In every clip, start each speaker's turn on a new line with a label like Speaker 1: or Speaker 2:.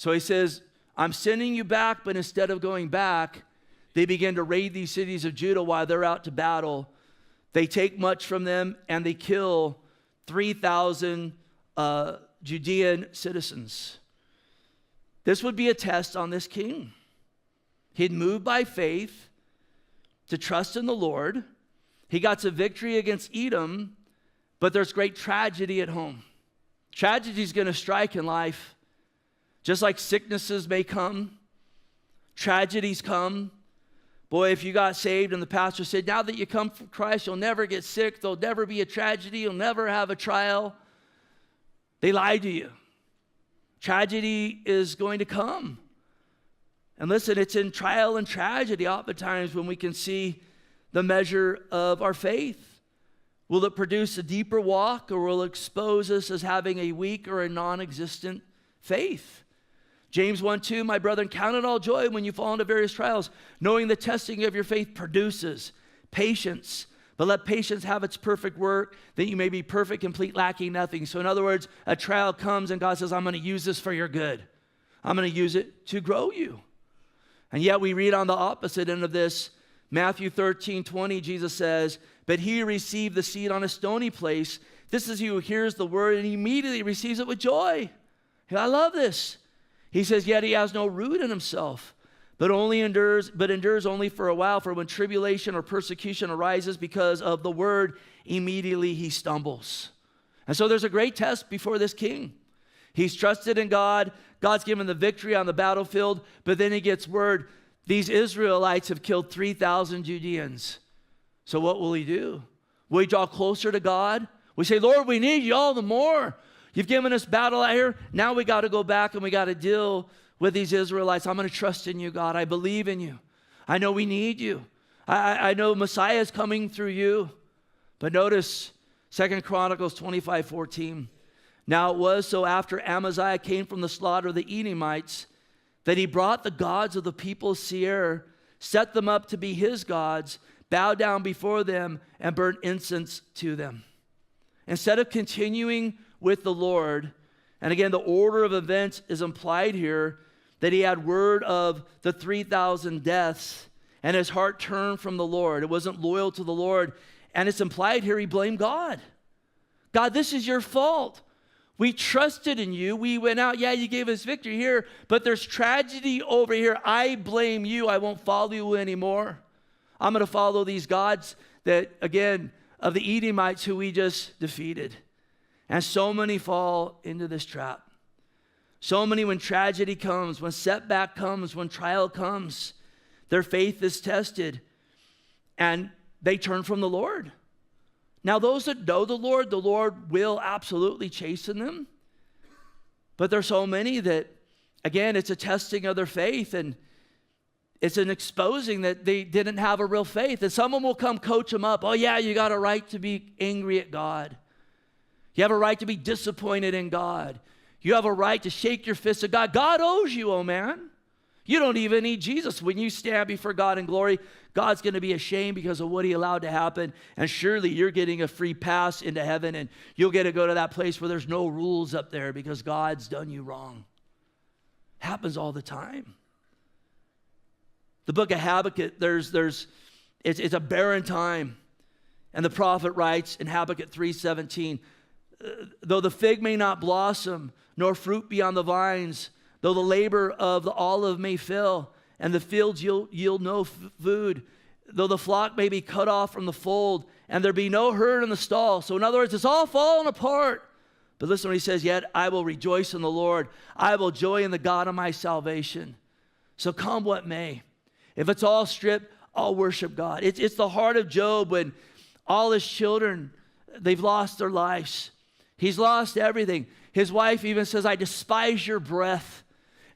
Speaker 1: So he says, I'm sending you back, but instead of going back, they begin to raid these cities of Judah while they're out to battle. They take much from them, and they kill 3,000 Judean citizens. This would be a test on this king. He'd moved by faith to trust in the Lord. He got to victory against Edom, but there's great tragedy at home. Tragedy is going to strike in life. Just like sicknesses may come, tragedies come. Boy, if you got saved and the pastor said, now that you come from Christ, you'll never get sick. There'll never be a tragedy. You'll never have a trial. They lied to you. Tragedy is going to come. And listen, it's in trial and tragedy oftentimes when we can see the measure of our faith. Will it produce a deeper walk, or will it expose us as having a weak or a non-existent faith? James 1:2, my brethren, count it all joy when you fall into various trials, knowing the testing of your faith produces patience. But let patience have its perfect work, that you may be perfect, complete, lacking nothing. So in other words, a trial comes and God says, I'm going to use this for your good. I'm going to use it to grow you. And yet we read on the opposite end of this, Matthew 13:20, Jesus says, but he received the seed on a stony place. This is he who hears the word and immediately receives it with joy. I love this. He says, yet he has no root in himself, but endures only for a while. For when tribulation or persecution arises because of the word, immediately he stumbles. And so there's a great test before this king. He's trusted in God. God's given the victory on the battlefield, but then he gets word, these Israelites have killed 3,000 Judeans. So what will he do? Will he draw closer to God? We say, Lord, we need you all the more. You've given us battle out here. Now we got to go back and we got to deal with these Israelites. I'm going to trust in you, God. I believe in you. I know we need you. I know Messiah is coming through you. But notice 2 Chronicles 25:14. Now it was so after Amaziah came from the slaughter of the Edomites that he brought the gods of the people of Seir, set them up to be his gods, bowed down before them, and burnt incense to them. Instead of continuing with the Lord, and again, the order of events is implied here, that he had word of the 3,000 deaths, and his heart turned from the Lord. It wasn't loyal to the Lord, and it's implied here he blamed God. God, this is your fault. We trusted in you. We went out. Yeah, you gave us victory here, but there's tragedy over here. I blame you. I won't follow you anymore. I'm going to follow these gods that, again, of the Edomites who we just defeated. And so many fall into this trap. So many, when tragedy comes, when setback comes, when trial comes, their faith is tested and they turn from the Lord. Now, those that know the Lord will absolutely chasten them. But there's so many that, again, it's a testing of their faith, and it's an exposing that they didn't have a real faith. And someone will come coach them up. Oh, yeah, you got a right to be angry at God. You have a right to be disappointed in God. You have a right to shake your fist at God. God owes you, oh man. You don't even need Jesus. When you stand before God in glory, God's going to be ashamed because of what he allowed to happen. And surely you're getting a free pass into heaven, and you'll get to go to that place where there's no rules up there because God's done you wrong. Happens all the time. The book of Habakkuk, it's a barren time. And the prophet writes in Habakkuk 3:17, though the fig may not blossom, nor fruit be on the vines, though the labor of the olive may fail, and the fields yield no food, though the flock may be cut off from the fold, and there be no herd in the stall. So in other words, it's all falling apart. But listen when he says, yet I will rejoice in the Lord. I will joy in the God of my salvation. So come what may. If it's all stripped, I'll worship God. It's the heart of Job when all his children, they've lost their lives. He's lost everything. His wife even says, I despise your breath.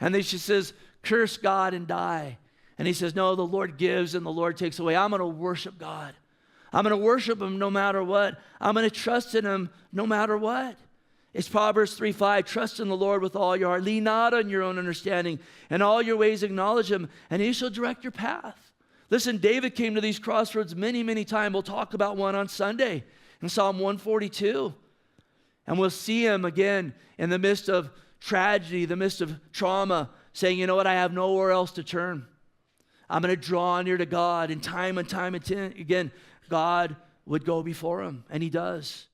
Speaker 1: And then she says, curse God and die. And he says, no, the Lord gives and the Lord takes away. I'm going to worship God. I'm going to worship him no matter what. I'm going to trust in him no matter what. It's Proverbs 3:5, trust in the Lord with all your heart. Lean not on your own understanding. In all your ways acknowledge him, and he shall direct your path. Listen, David came to these crossroads many, many times. We'll talk about one on Sunday in Psalm 142. And we'll see him again in the midst of tragedy, the midst of trauma, saying, you know what, I have nowhere else to turn. I'm going to draw near to God. And time again, God would go before him, and he does.